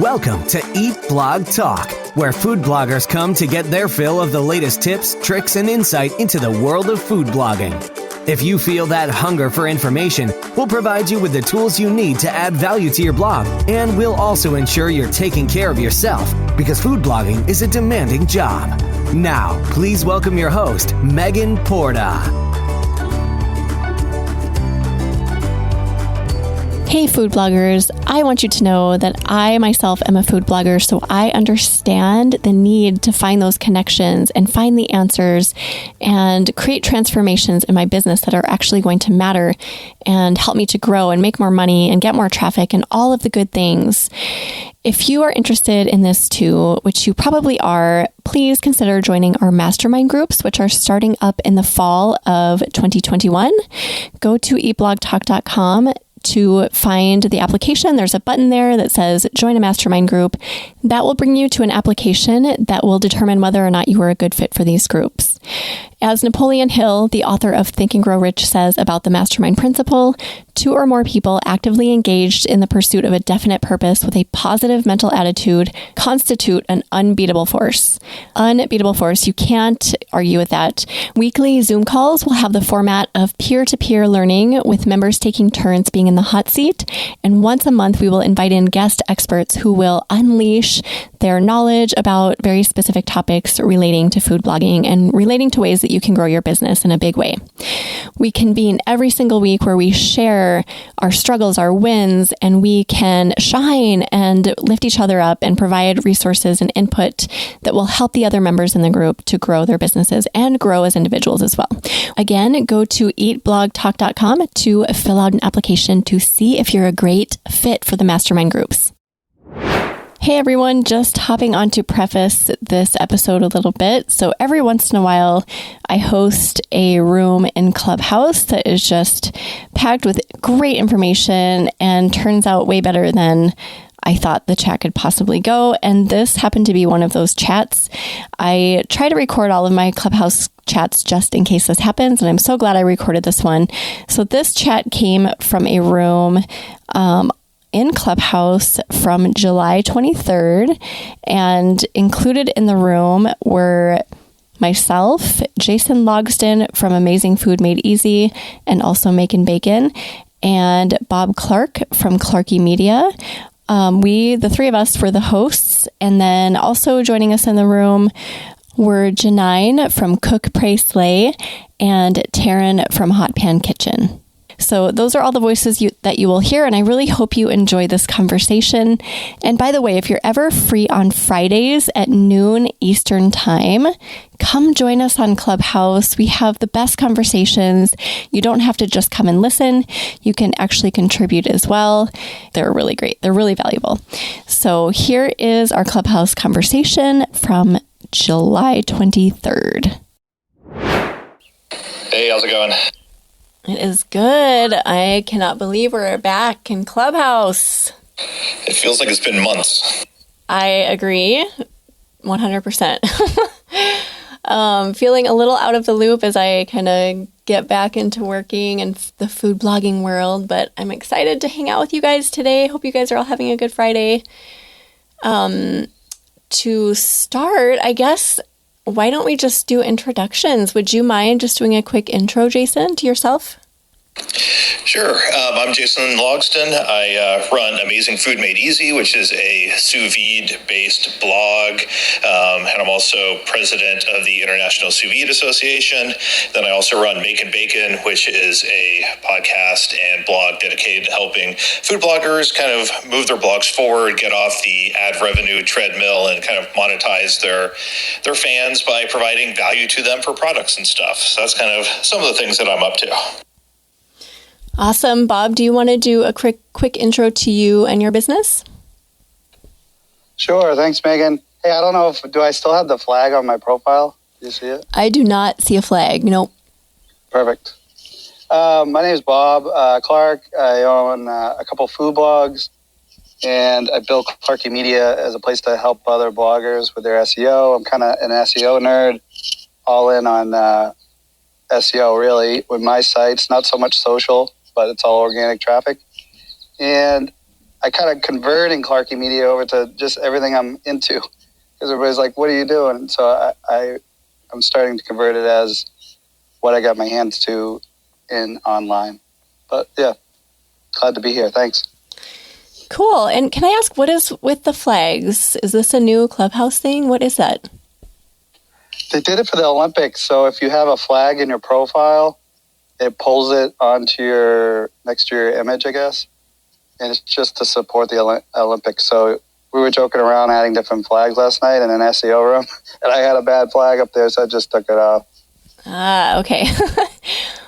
Welcome to Eat Blog Talk, where food bloggers come to get their fill of the latest tips, tricks, and insight into the world of food blogging. If you feel that hunger for information, we'll provide you with the tools you need to add value to your blog, and we'll also ensure you're taking care of yourself, because food blogging is a demanding job. Now, please welcome your host, Megan Porta. Hey food bloggers, I want you to know that I myself am a food blogger, so I understand the need to find those connections and find the answers and create transformations in my business that are actually going to matter and help me to grow and make more money and get more traffic and all of the good things. If you are interested in this too, which you probably are, please consider joining our mastermind groups, which are starting up in the fall of 2021. Go to eatblogtalk.com to find the application. There's a button there that says join a mastermind group. That will bring you to an application that will determine whether or not you are a good fit for these groups. As Napoleon Hill, the author of Think and Grow Rich, says about the mastermind principle, 2 or more people actively engaged in the pursuit of a definite purpose with a positive mental attitude constitute an unbeatable force. Unbeatable force. You can't argue with that. Weekly Zoom calls will have the format of peer-to-peer learning with members taking turns being in the hot seat. And once a month, we will invite in guest experts who will unleash their knowledge about very specific topics relating to food blogging and relating to ways that you can grow your business in a big way. We convene every single week where we share our struggles, our wins, and we can shine and lift each other up and provide resources and input that will help the other members in the group to grow their businesses and grow as individuals as well. Again, go to eatblogtalk.com to fill out an application to see if you're a great fit for the mastermind groups. Hey everyone, just hopping on to preface this episode a little bit. So every once in a while, I host a room in Clubhouse that is just packed with great information and turns out way better than I thought the chat could possibly go. And this happened to be one of those chats. I try to record all of my Clubhouse chats just in case this happens, and I'm so glad I recorded this one. So this chat came from a room in Clubhouse from July 23rd, and included in the room were myself, Jason Logston from Amazing Food Made Easy, and also Making Bacon, and Bob Clark from Clarky Media. The 3 of us were the hosts, and then also joining us in the room were Janine from Cook, Pray, Slay, and Taryn from Hot Pan Kitchen. So those are all the voices that you will hear, and I really hope you enjoy this conversation. And by the way, if you're ever free on Fridays at noon Eastern Time, come join us on Clubhouse. We have the best conversations. You don't have to just come and listen. You can actually contribute as well. They're really great. They're really valuable. So here is our Clubhouse conversation from July 23rd. Hey, how's it going? It is good. I cannot believe we're back in Clubhouse. It feels like it's been months. I agree. 100%. Feeling a little out of the loop as I kind of get back into working in the food blogging world, but I'm excited to hang out with you guys today. Hope you guys are all having a good Friday. To start, I guess, why don't we just do introductions? Would you mind just doing a quick intro, Jason, to yourself? Sure. I'm Jason Logston. I run Amazing Food Made Easy, which is a sous vide-based blog, and I'm also president of the International Sous Vide Association. Then I also run Making Bacon, which is a podcast and blog dedicated to helping food bloggers kind of move their blogs forward, get off the ad revenue treadmill, and kind of monetize their fans by providing value to them for products and stuff. So that's kind of some of the things that I'm up to. Awesome. Bob, do you want to do a quick intro to you and your business? Sure. Thanks, Megan. Hey, I don't know do I still have the flag on my profile? Do you see it? I do not see a flag. Nope. Perfect. My name is Bob Clark. I own a couple food blogs, and I built Clarky Media as a place to help other bloggers with their SEO. I'm kind of an SEO nerd, all in on SEO really with my sites, not so much social, but it's all organic traffic. And I kind of converting Clarky Media over to just everything I'm into, because everybody's like, what are you doing? And so I'm starting to convert it as what I got my hands to in online. But yeah, glad to be here. Thanks. Cool. And can I ask, what is with the flags? Is this a new Clubhouse thing? What is that? They did it for the Olympics. So if you have a flag in your profile, it pulls it onto next to your image, I guess. And it's just to support the Olympics. So we were joking around adding different flags last night in an SEO room. And I had a bad flag up there, so I just took it off. Ah, okay.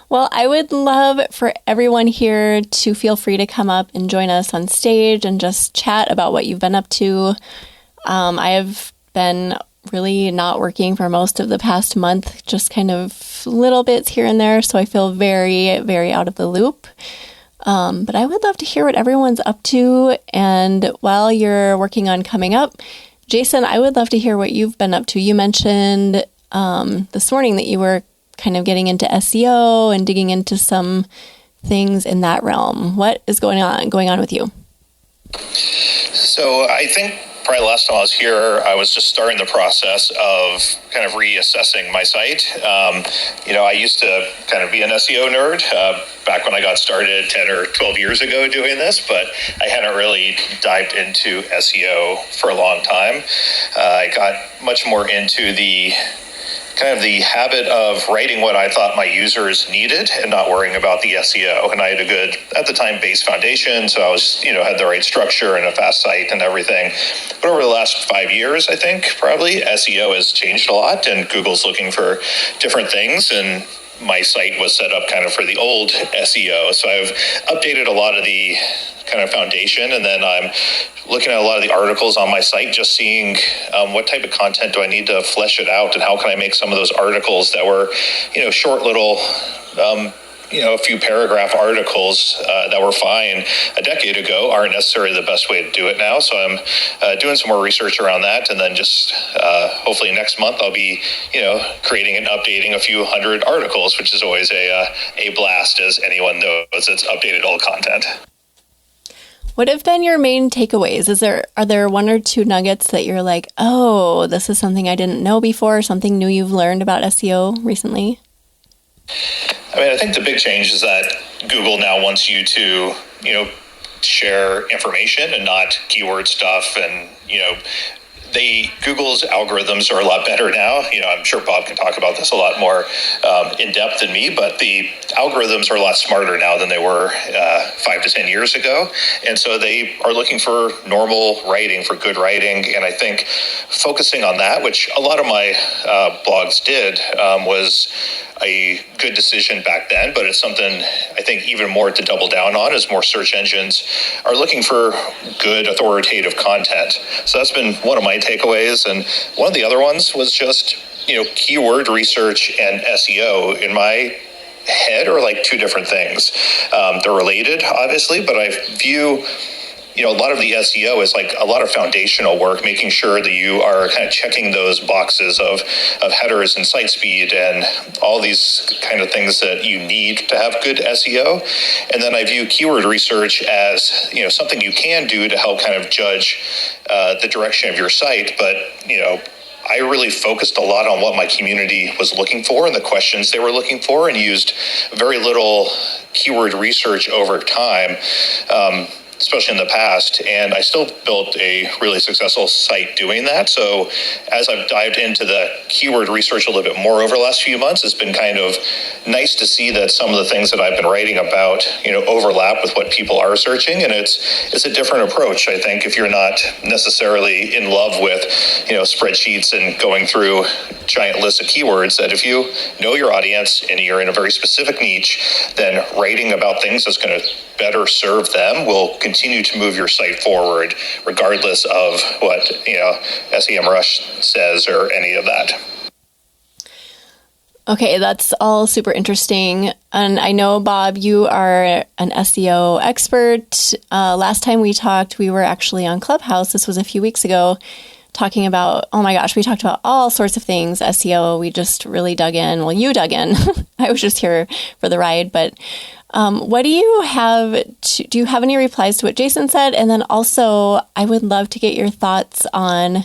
Well, I would love for everyone here to feel free to come up and join us on stage and just chat about what you've been up to. I have been really not working for most of the past month, just kind of little bits here and there. So I feel very, very out of the loop. But I would love to hear what everyone's up to. And while you're working on coming up, Jason, I would love to hear what you've been up to. You mentioned this morning that you were kind of getting into SEO and digging into some things in that realm. What is going on with you? So I think probably last time I was here, I was just starting the process of kind of reassessing my site. I used to kind of be an SEO nerd back when I got started 10 or 12 years ago doing this, but I hadn't really dived into SEO for a long time. I got much more into the kind of the habit of writing what I thought my users needed and not worrying about the SEO. And I had a good, at the time, base foundation. So I was, had the right structure and a fast site and everything. But over the last 5 years, I think probably SEO has changed a lot and Google's looking for different things. And my site was set up kind of for the old SEO. So I've updated a lot of the kind of foundation, and then I'm looking at a lot of the articles on my site, just seeing what type of content do I need to flesh it out, and how can I make some of those articles that were, short little, a few paragraph articles that were fine a decade ago aren't necessarily the best way to do it now. So I'm doing some more research around that, and then just hopefully next month I'll be, creating and updating a few hundred articles, which is always a blast, as anyone knows. It's updated old content. What have been your main takeaways? Are there one or two nuggets that you're like, oh, this is something I didn't know before, something new you've learned about SEO recently? I think the big change is that Google now wants you to, share information and not keyword stuff. And, Google's algorithms are a lot better now. I'm sure Bob can talk about this a lot more in depth than me, but the algorithms are a lot smarter now than they were 5 to 10 years ago. And so they are looking for normal writing, for good writing. And I think focusing on that, which a lot of my blogs did, was a good decision back then, but it's something I think even more to double down on, as more search engines are looking for good authoritative content. So that's been one of my takeaways. And one of the other ones was just, keyword research and SEO in my head are like two different things. They're related, obviously, but I view a lot of the SEO is like a lot of foundational work, making sure that you are kind of checking those boxes of headers and site speed and all these kind of things that you need to have good SEO. And then I view keyword research as, something you can do to help kind of judge the direction of your site. But, I really focused a lot on what my community was looking for and the questions they were looking for, and used very little keyword research over time. Especially in the past, and I still built a really successful site doing that. So as I've dived into the keyword research a little bit more over the last few months, it's been kind of nice to see that some of the things that I've been writing about, overlap with what people are searching, and it's a different approach. I think if you're not necessarily in love with, spreadsheets and going through giant lists of keywords, that if you know your audience and you're in a very specific niche, then writing about things that's going to better serve them will continue to move your site forward, regardless of what SEMrush says or any of that. Okay, that's all super interesting. And I know, Bob, you are an SEO expert. Last time we talked, we were actually on Clubhouse. This was a few weeks ago, talking about, oh my gosh, we talked about all sorts of things, SEO. We just really dug in. Well, you dug in. I was just here for the ride. But what do you have? Do you have any replies to what Jason said? And then also, I would love to get your thoughts on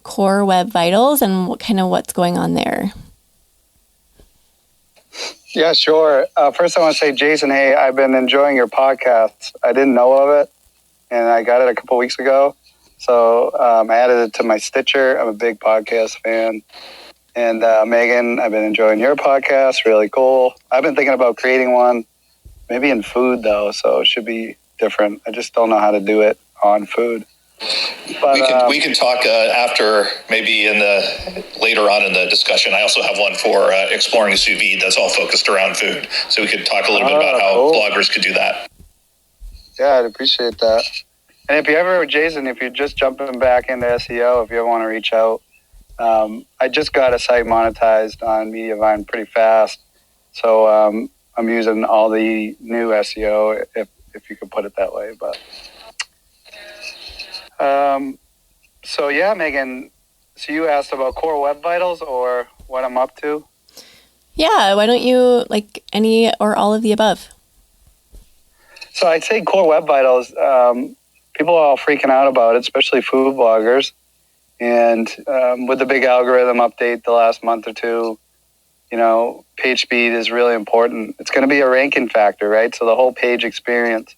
Core Web Vitals and what's going on there. Yeah, sure. First, I want to say, Jason, hey, I've been enjoying your podcast. I didn't know of it, and I got it a couple weeks ago. So I added it to my Stitcher. I'm a big podcast fan. And Megan, I've been enjoying your podcast. Really cool. I've been thinking about creating one, maybe in food, though, so it should be different. I just don't know how to do it on food. But we can talk after, maybe later on in the discussion. I also have one for exploring sous vide that's all focused around food. So we could talk a little bit about how bloggers could do that. Yeah, I'd appreciate that. And if you ever, Jason, if you're just jumping back into SEO, if you ever want to reach out, I just got a site monetized on Mediavine pretty fast. So I'm using all the new SEO, if you could put it that way. But so yeah, Megan, so you asked about Core Web Vitals or what I'm up to? Yeah, why don't you any or all of the above? So I'd say Core Web Vitals, people are all freaking out about it, especially food bloggers. And with the big algorithm update the last month or two, page speed is really important. It's going to be a ranking factor, right? So the whole page experience.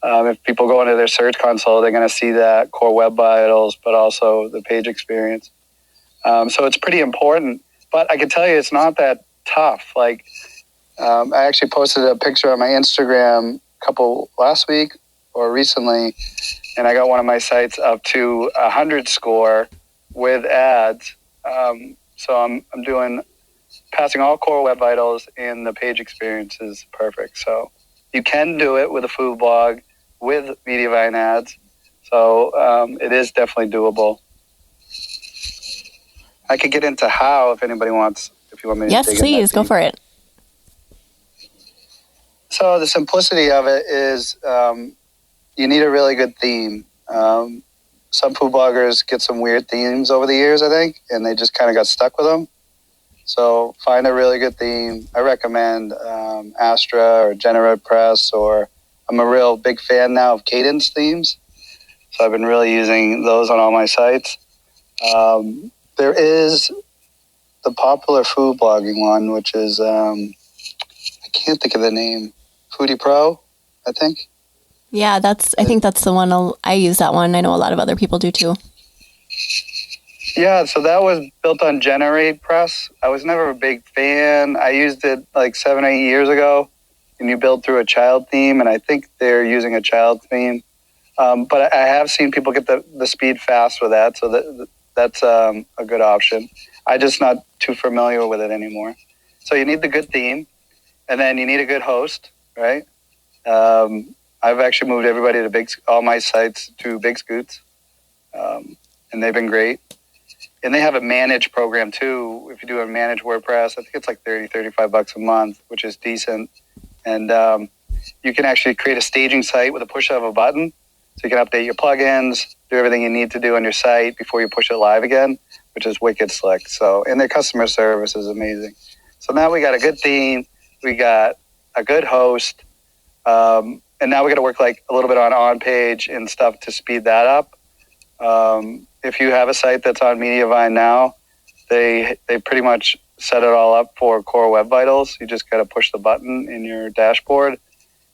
If people go into their search console, they're going to see that Core Web Vitals, but also the page experience. So it's pretty important. But I can tell you it's not that tough. I actually posted a picture on my Instagram last week or recently, and I got one of my sites up to 100 score with ads. So I'm passing all Core Web Vitals, and the page experience is perfect. So you can do it with a food blog with Mediavine ads. So it is definitely doable. I could get into how if anybody wants, if you want me to. Yes, please, go for it. So the simplicity of it is you need a really good theme. Some food bloggers get some weird themes over the years, I think, and they just kind of got stuck with them. So find a really good theme. I recommend Astra or Generate Press, or I'm a real big fan now of Cadence themes. So I've been really using those on all my sites. There is the popular food blogging one, which is, I can't think of the name, Foodie Pro, I think. Yeah, I think that's the one. I use that one. I know a lot of other people do too. Yeah, so that was built on Generate Press. I was never a big fan. I used it 7 or 8 years ago, and you build through a child theme, and I think they're using a child theme. But I have seen people get the speed fast with that, so that's a good option. I'm just not too familiar with it anymore. So you need the good theme, and then you need a good host, right? I've actually moved everybody to all my sites to Big Scoots, and they've been great. And they have a managed program too. If you do a managed WordPress, I think it's $35 a month, which is decent. And you can actually create a staging site with a push of a button. So you can update your plugins, do everything you need to do on your site before you push it live again, which is wicked slick. So, and their customer service is amazing. So now we got a good theme, we got a good host, and now we got to work a little bit on page and stuff to speed that up. If you have a site that's on Mediavine now, they pretty much set it all up for Core Web Vitals. You just got to push the button in your dashboard,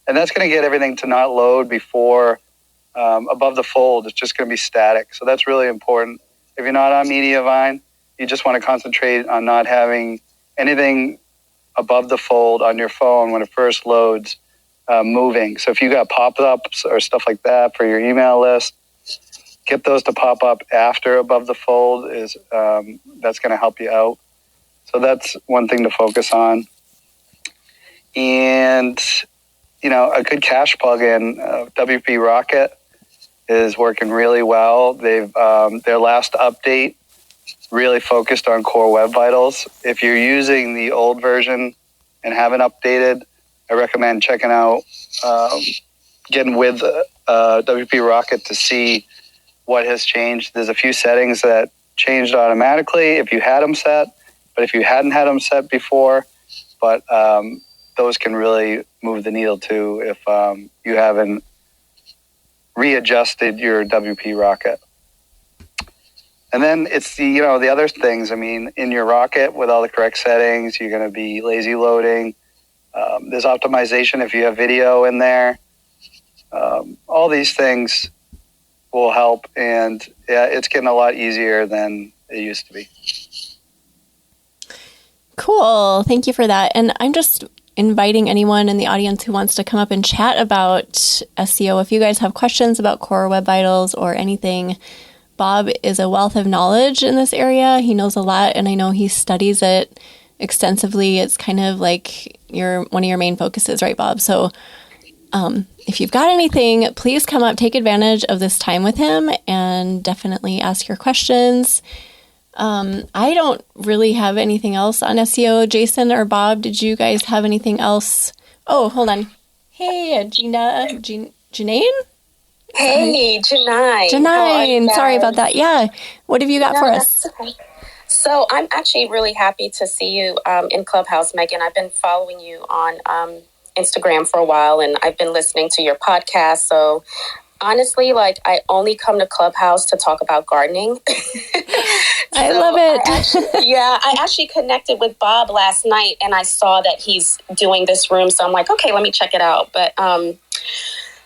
and that's going to get everything to not load before above the fold. It's just going to be static. So that's really important. If you're not on Mediavine, you just want to concentrate on not having anything above the fold on your phone when it first loads moving. So if you got pop-ups or stuff like that for your email list, get those to pop up after above the fold. That's going to help you out. So that's one thing to focus on. And, a good cache plugin, WP Rocket, is working really well. They've their last update really focused on Core Web Vitals. If you're using the old version and haven't updated, I recommend checking out, getting with WP Rocket to see what has changed. There's a few settings that changed automatically if you had them set, but if you hadn't had them set before, but those can really move the needle too if you haven't readjusted your WP rocket. And then it's the other things. I mean, in your rocket with all the correct settings, you're going to be lazy loading. There's optimization if you have video in there. All these things will help, and yeah, it's getting a lot easier than it used to be. Cool. Thank you for that. And I'm just inviting anyone in the audience who wants to come up and chat about SEO. If you guys have questions about Core Web Vitals or anything, Bob is a wealth of knowledge in this area. He knows a lot, and I know he studies it extensively. It's kind of like one of your main focuses, right, Bob? So if you've got anything, please come up, take advantage of this time with him, and definitely ask your questions. I don't really have anything else on SEO. Jason or Bob, did you guys have anything else? Oh, hold on. Hey, Janine? Hey, Janine. Janine, sorry about that. Yeah. What have you got for us? Okay. So I'm actually really happy to see you in Clubhouse, Megan. I've been following you on Instagram for a while, and I've been listening to your podcast. So honestly, I only come to Clubhouse to talk about gardening. I love it. I actually connected with Bob last night, and I saw that he's doing this room. So I'm like, okay, let me check it out. But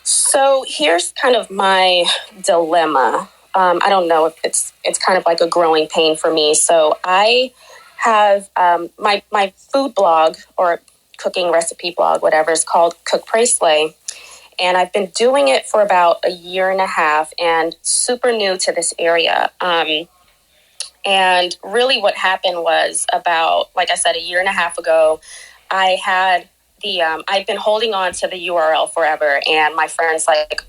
so here's kind of my dilemma. I don't know if it's kind of like a growing pain for me. So I have my food blog or cooking recipe blog, whatever, is called Cook, Pray, Slay. And I've been doing it for about a year and a half and super new to this area. And really what happened was about, like I said, a year and a half ago, I had I'd been holding on to the URL forever. And my friend's like,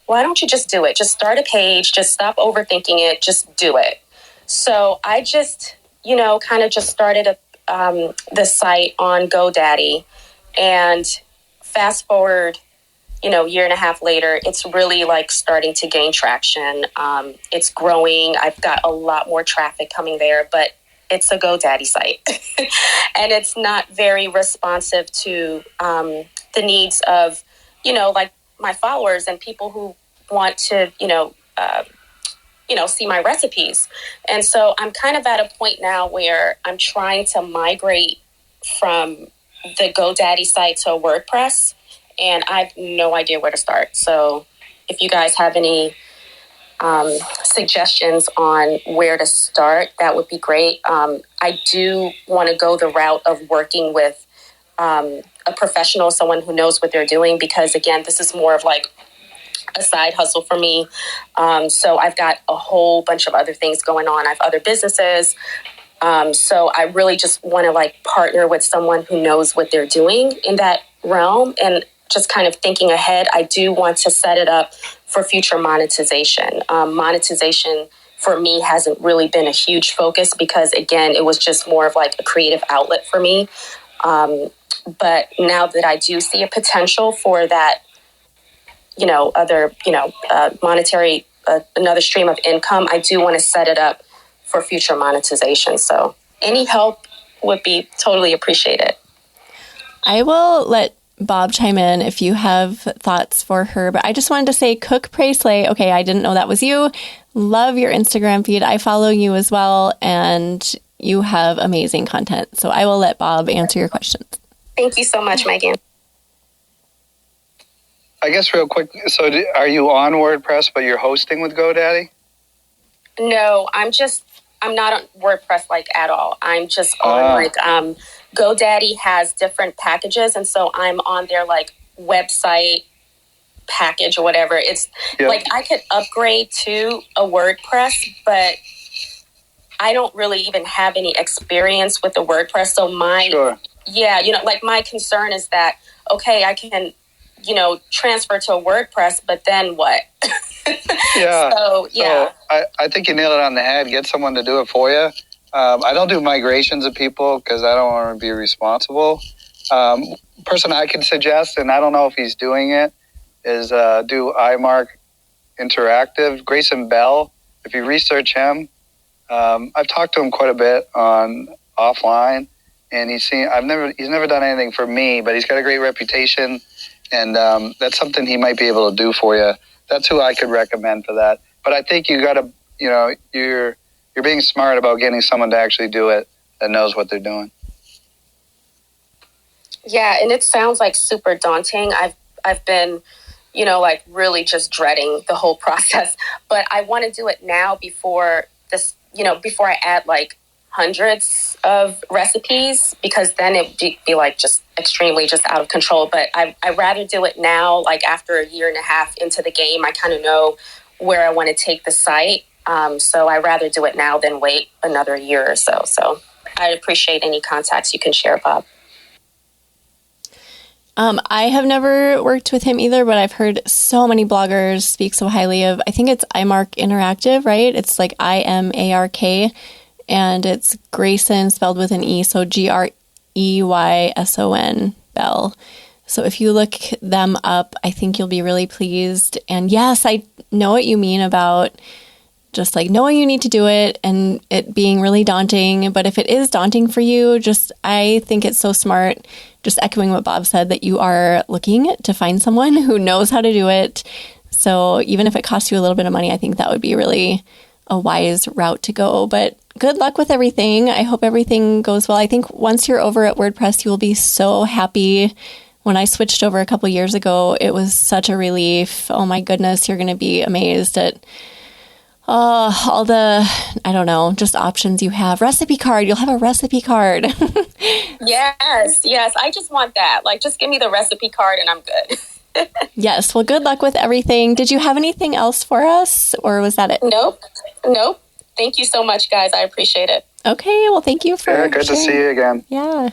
why don't you just do it? Just start a page, just stop overthinking it, just do it. So I just, kind of just started the site on GoDaddy, and fast forward, year and a half later, it's really starting to gain traction. It's growing. I've got a lot more traffic coming there, but it's a GoDaddy site and it's not very responsive to the needs of, my followers and people who want to, see my recipes. And so I'm kind of at a point now where I'm trying to migrate from the GoDaddy site to WordPress, and I have no idea where to start. So if you guys have any suggestions on where to start, that would be great. I do want to go the route of working with a professional, someone who knows what they're doing, because again, this is more of a side hustle for me. So I've got a whole bunch of other things going on. I have other businesses. So I really just want to partner with someone who knows what they're doing in that realm. And just kind of thinking ahead, I do want to set it up for future monetization. Monetization for me hasn't really been a huge focus because, again, it was just more of a creative outlet for me. But now that I do see a potential for that, other, monetary, another stream of income, I do want to set it up for future monetization. So any help would be totally appreciated. I will let Bob chime in if you have thoughts for her, but I just wanted to say Cook, Pray, Slay. Okay, I didn't know that was you. Love your Instagram feed. I follow you as well, and you have amazing content. So I will let Bob answer your questions. Thank you so much, Megan. I guess real quick, so are you on WordPress, but you're hosting with GoDaddy? No, I'm not on WordPress at all. I'm just on GoDaddy has different packages, and so I'm on their website package or whatever. It's I could upgrade to a WordPress, but I don't really even have any experience with the WordPress. So my concern is that, okay, I can, transfer to a WordPress, but then what? Yeah. So I think you nailed it on the head. Get someone to do it for you. I don't do migrations of people because I don't want to be responsible. Person I could suggest, and I don't know if he's doing it, is do Imark Interactive, Grayson Bell. If you research him, I've talked to him quite a bit on offline, and he's never done anything for me, but he's got a great reputation, and that's something he might be able to do for you. That's who I could recommend for that. But I think you got to, you're being smart about getting someone to actually do it that knows what they're doing. Yeah, and it sounds like super daunting. I've been, like really just dreading the whole process, but I want to do it now before this, before I add like hundreds of recipes, because then it'd be like just extremely just out of control. But I'd rather do it now, like after a year and a half into the game. I kind of know where I want to take the site. So I'd rather do it now than wait another year or so. So I'd appreciate any contacts you can share, Bob. I have never worked with him either, but I've heard so many bloggers speak so highly of, I think it's Imark Interactive, right? It's like IMARK, and it's Grayson spelled with an E, so GREYSON, Bell. So if you look them up, I think you'll be really pleased. And yes, I know what you mean about just like knowing you need to do it and it being really daunting. But if it is daunting for you, I think it's so smart, just echoing what Bob said, that you are looking to find someone who knows how to do it. So even if it costs you a little bit of money, I think that would be really a wise route to go. But good luck with everything. I hope everything goes well. I think once you're over at WordPress, you will be so happy. When I switched over a couple years ago, it was such a relief. Oh my goodness, you're going to be amazed at all the, I don't know, just options you have. Recipe card. You'll have a recipe card. Yes. I just want that. Like, just give me the recipe card and I'm good. Yes. Well, good luck with everything. Did you have anything else for us, or was that it? Nope. Thank you so much, guys. I appreciate it. Okay. Well, thank you for good sharing. to see you again. Yeah.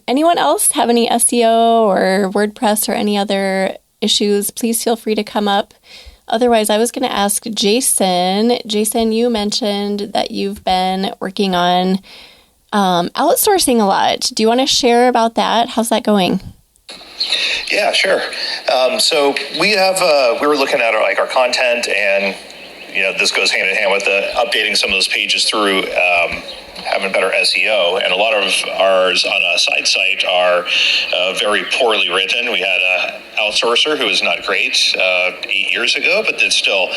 Anyone else have any SEO or WordPress or any other issues? Please feel free to come up. Otherwise, I was going to ask Jason. Jason, you mentioned that you've been working on outsourcing a lot. Do you want to share about that? How's that going? Yeah, sure. So we were looking at our content, and this goes hand in hand with updating some of those pages through having better SEO, and a lot of ours on a site are very poorly written. We had a outsourcer who was not great 8 years ago, but it's still,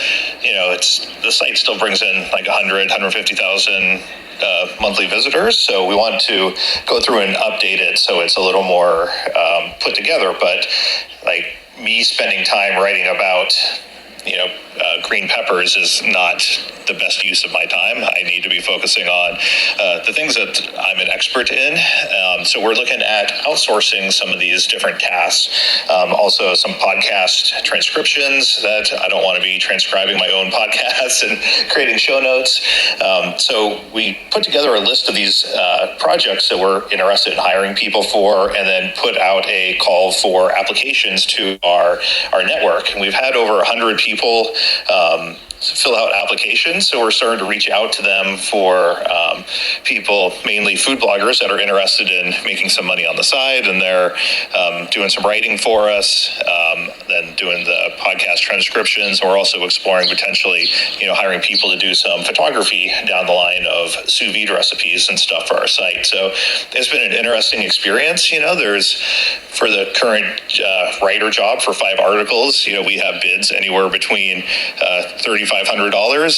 the site still brings in like 150,000 monthly visitors. So we want to go through and update it so it's a little more put together. But like me spending time writing about green peppers is not the best use of my time. I need to be focusing on the things that I'm an expert in. So we're looking at outsourcing some of these different tasks. Also some podcast transcriptions that I don't want to be transcribing my own podcasts and creating show notes. So we put together a list of these projects that we're interested in hiring people for, and then put out a call for applications to our network. And we've had over 100 people fill out applications, so we're starting to reach out to them for people, mainly food bloggers, that are interested in making some money on the side, and they're doing some writing for us, then doing the podcast transcriptions. We're also exploring potentially hiring people to do some photography down the line of sous vide recipes and stuff for our site. So it's been an interesting experience. There's, for the current writer job for 5 articles, we have bids anywhere between $3,500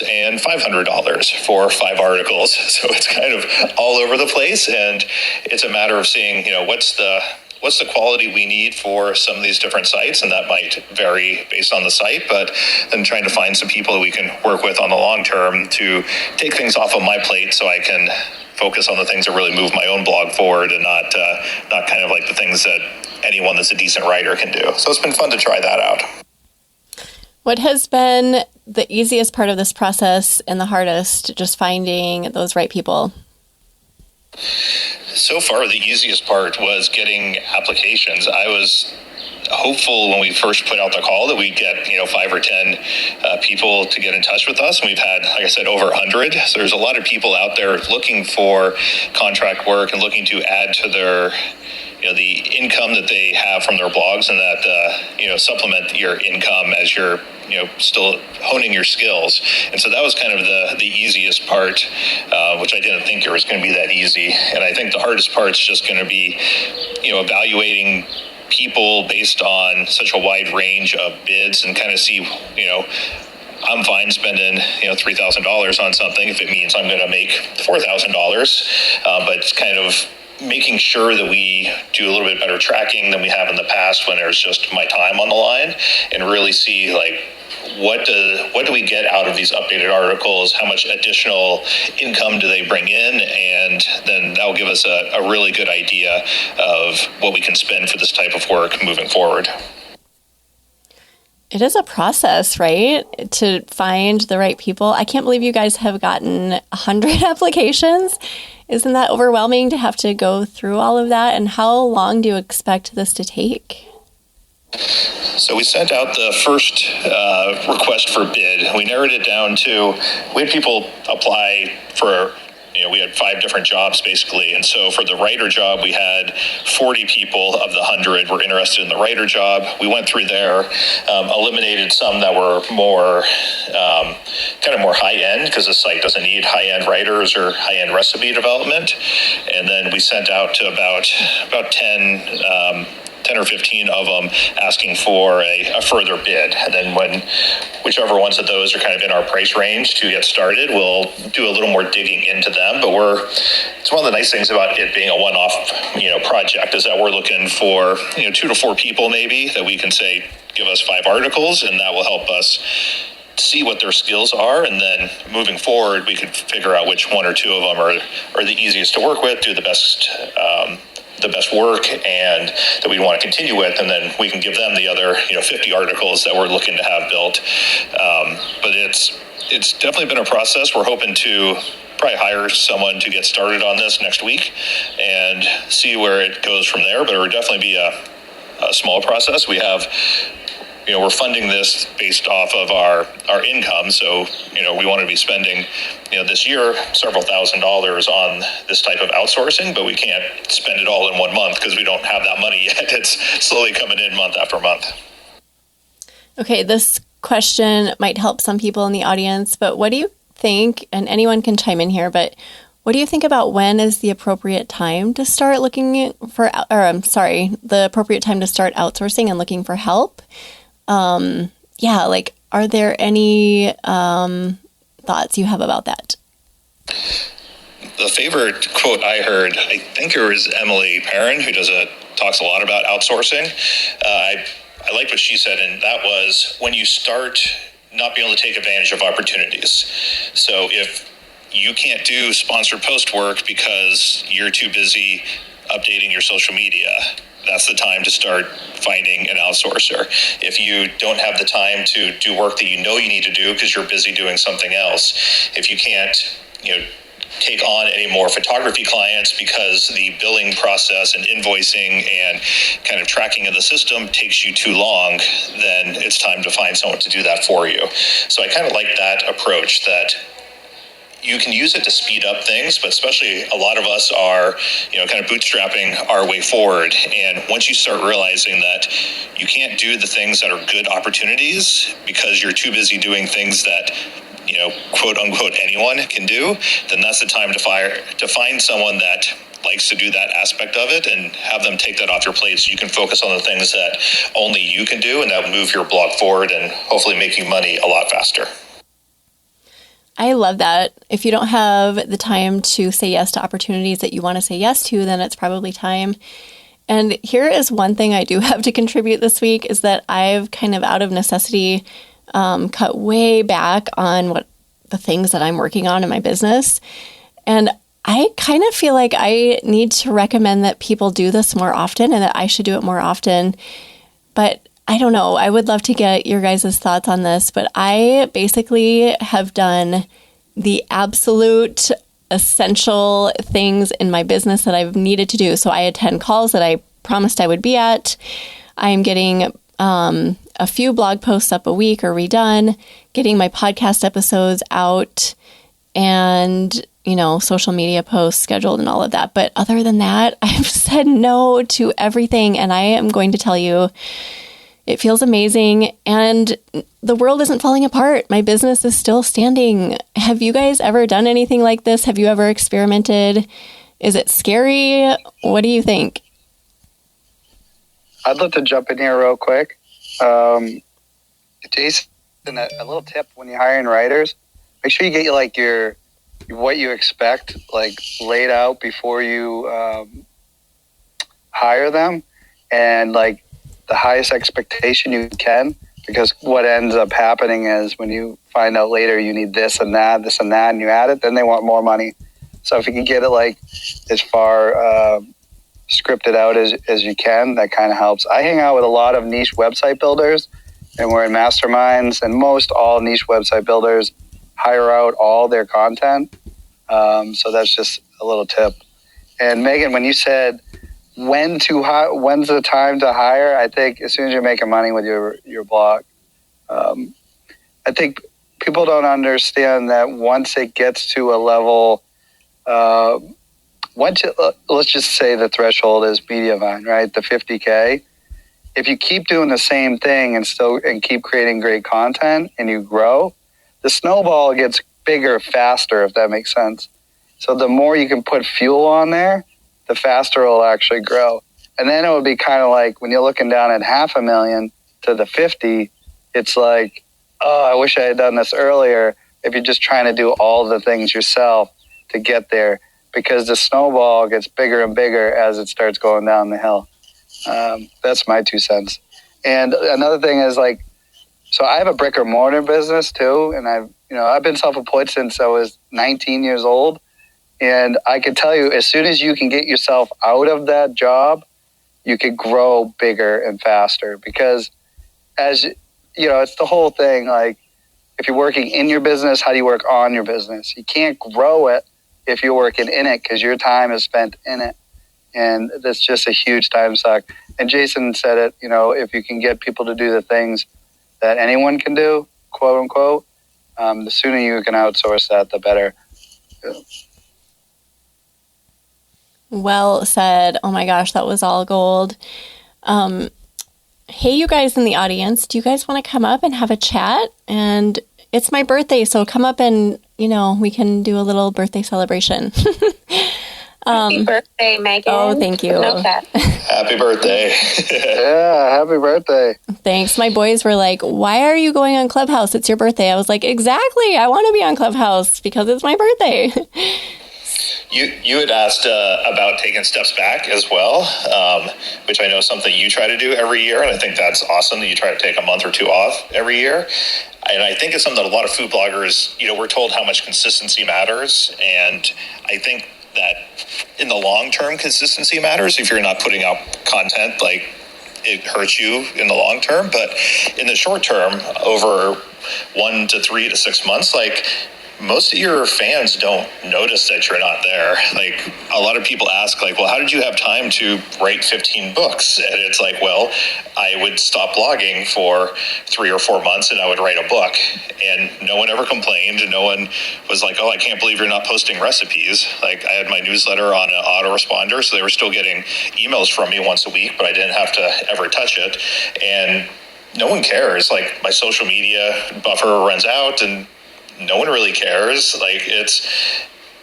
and $500 for 5 articles. So it's kind of all over the place, and it's a matter of seeing, what's the quality we need for some of these different sites, and that might vary based on the site, but then trying to find some people that we can work with on the long term to take things off of my plate so I can focus on the things that really move my own blog forward, and not kind of like the things that anyone that's a decent writer can do. So it's been fun to try that out. What has been the easiest part of this process and the hardest, just finding those right people? So far, the easiest part was getting applications. I was hopeful when we first put out the call that we'd get 5 or 10 people to get in touch with us. And we've had, like I said, over 100. So there's a lot of people out there looking for contract work and looking to add to their the income that they have from their blogs, and that supplement your income as you're still honing your skills. And so that was kind of the easiest part, which I didn't think it was going to be that easy. And I think the hardest part is just going to be evaluating people based on such a wide range of bids, and kind of see I'm fine spending $3,000 on something if it means I'm going to make $4,000, but it's kind of making sure that we do a little bit better tracking than we have in the past when there's just my time on the line, and really see what do we get out of these updated articles? How much additional income do they bring in? And then that will give us a really good idea of what we can spend for this type of work moving forward. It is a process, right? To find the right people. I can't believe you guys have gotten 100 applications. Isn't that overwhelming to have to go through all of that? And how long do you expect this to take? So we sent out the first request for bid. We narrowed it down to, we had people apply for, we had 5 different jobs basically. And so for the writer job, we had 40 people of the 100 were interested in the writer job. We went through there, eliminated some that were more, kind of more high-end, because the site doesn't need high-end writers or high-end recipe development. And then we sent out to about 10 or 15 of them asking for a further bid. And then whichever ones of those are kind of in our price range to get started, we'll do a little more digging into them. But it's one of the nice things about it being a one-off, project, is that we're looking for, 2 to 4 people maybe that we can say, give us 5 articles, and that will help us see what their skills are. And then moving forward, we could figure out which 1 or 2 of them are the easiest to work with, do the best work, and that we want to continue with, and then we can give them the other 50 articles that we're looking to have built. But it's definitely been a process. We're hoping to probably hire someone to get started on this next week and see where it goes from there. But it would definitely be a small process. We have we're funding this based off of our income. So, we want to be spending, this year, several $1,000s on this type of outsourcing, but we can't spend it all in 1 month because we don't have that money yet. It's slowly coming in month after month. Okay, this question might help some people in the audience, but what do you think, and anyone can chime in here, but what do you think about when is the appropriate time to start looking for, the appropriate time to start outsourcing and looking for help? Are there any thoughts you have about that? The favorite quote I heard, I think it was Emily Perrin, who talks a lot about outsourcing. I liked what she said, and that was when you start not being able to take advantage of opportunities. So if you can't do sponsored post work because you're too busy updating your social media, that's the time to start finding an outsourcer. If you don't have the time to do work that you need to do because you're busy doing something else, if you can't, take on any more photography clients because the billing process and invoicing and kind of tracking of the system takes you too long, then it's time to find someone to do that for you. So I kind of like that approach, that you can use it to speed up things, but especially a lot of us are, kind of bootstrapping our way forward. And once you start realizing that you can't do the things that are good opportunities because you're too busy doing things that, quote unquote, anyone can do, then that's the time to find someone that likes to do that aspect of it and have them take that off your plate so you can focus on the things that only you can do, and that will move your blog forward and hopefully make you money a lot faster. I love that. If you don't have the time to say yes to opportunities that you want to say yes to, then it's probably time. And here is one thing I do have to contribute this week, is that I've kind of out of necessity cut way back on what the things that I'm working on in my business. And I kind of feel like I need to recommend that people do this more often, and that I should do it more often. But I don't know. I would love to get your guys' thoughts on this, but I basically have done the absolute essential things in my business that I've needed to do. So I attend calls that I promised I would be at. I'm getting a few blog posts up a week or redone, getting my podcast episodes out, and, social media posts scheduled and all of that. But other than that, I've said no to everything. And I am going to tell you, it feels amazing. And the world isn't falling apart. My business is still standing. Have you guys ever done anything like this? Have you ever experimented? Is it scary? What do you think? I'd love to jump in here real quick. Jason, a little tip when you're hiring writers, make sure you get your what you expect laid out before you hire them, and the highest expectation you can, because what ends up happening is when you find out later you need this and that, and you add it, then they want more money. So if you can get it as far scripted out as you can, that kind of helps. I hang out with a lot of niche website builders, and we're in masterminds, and most all niche website builders hire out all their content. So that's just a little tip. And Megan, when you said when's the time to hire, I think as soon as you're making money with your blog. I think people don't understand that once it gets to a level, let's just say the threshold is Mediavine, right? The 50K. If you keep doing the same thing and keep creating great content and you grow, the snowball gets bigger faster, if that makes sense. So the more you can put fuel on there, the faster it'll actually grow. And then it would be kind of like when you're looking down at 500,000 to the 50, it's like, oh, I wish I had done this earlier. If you're just trying to do all the things yourself to get there, because the snowball gets bigger and bigger as it starts going down the hill. That's my 2 cents. And another thing is so I have a brick and mortar business too, and I've been self-employed since I was 19 years old. And I can tell you, as soon as you can get yourself out of that job, you can grow bigger and faster, because it's the whole thing. If you're working in your business, how do you work on your business? You can't grow it if you're working in it, because your time is spent in it. And that's just a huge time suck. And Jason said it, if you can get people to do the things that anyone can do, quote unquote, the sooner you can outsource that, the better. Yeah. Well said. Oh my gosh, that was all gold. Hey, you guys in the audience, do you guys want to come up and have a chat? And it's my birthday, so come up and, we can do a little birthday celebration. Happy birthday, Megan. Oh, thank you. Happy birthday. Yeah, happy birthday. Thanks. My boys were like, why are you going on Clubhouse? It's your birthday. I was like, exactly. I want to be on Clubhouse because it's my birthday. You had asked about taking steps back as well, which I know is something you try to do every year, and I think that's awesome that you try to take a month or two off every year. And I think it's something that a lot of food bloggers, we're told how much consistency matters, and I think that in the long term, consistency matters. If you're not putting out content, it hurts you in the long term, but in the short term, over 1 to 3 to 6 months, most of your fans don't notice that you're not there. A lot of people ask, well, how did you have time to write 15 books? And it's well, I would stop blogging for 3 or 4 months and I would write a book. And no one ever complained. And no one was like, oh, I can't believe you're not posting recipes. I had my newsletter on an autoresponder, so they were still getting emails from me once a week, but I didn't have to ever touch it. And no one cares. My social media buffer runs out and no one really cares.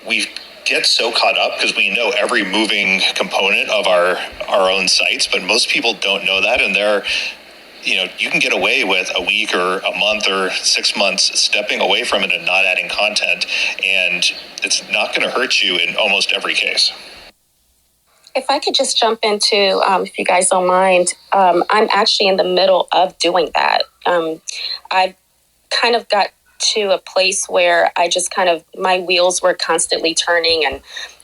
We get so caught up because we know every moving component of our own sites, but most people don't know that. And you can get away with a week or a month or 6 months stepping away from it and not adding content. And it's not going to hurt you in almost every case. If I could just jump into, if you guys don't mind, I'm actually in the middle of doing that. I've kind of got to a place where I just my wheels were constantly turning, and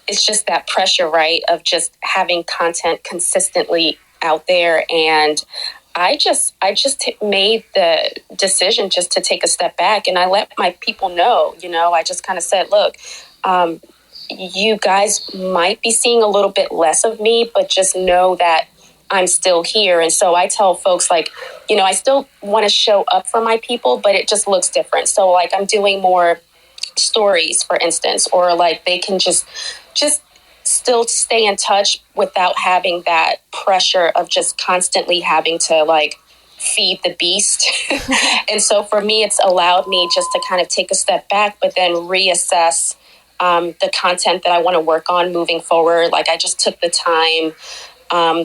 it's just that pressure, right, of just having content consistently out there. And I just made the decision just to take a step back, and I let my people know, I just kind of said, look, you guys might be seeing a little bit less of me, but just know that I'm still here. And so I tell folks I still want to show up for my people, but it just looks different. So I'm doing more stories, for instance, or like they can just still stay in touch without having that pressure of just constantly having to like feed the beast. And so for me, it's allowed me just to kind of take a step back, but then reassess the content that I want to work on moving forward. Like I just took the time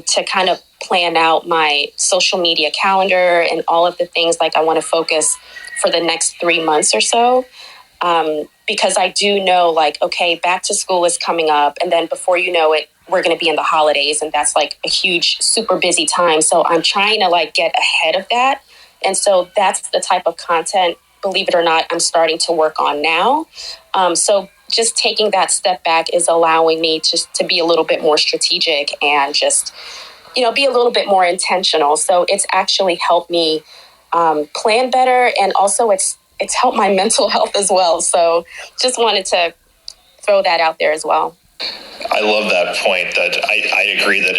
to kind of plan out my social media calendar and all of the things like I want to focus for the next 3 months or so. Because I do know like, okay, back to school is coming up. And then before you know it, we're going to be in the holidays. And that's like a huge, super busy time. So I'm trying to like get ahead of that. And so that's the type of content, believe it or not, I'm starting to work on now. So just taking that step back is allowing me just to be a little bit more strategic and just, you know, be a little bit more intentional. So it's actually helped me plan better. And also it's helped my mental health as well. So just wanted to throw that out there as well. I love that point. That I agree that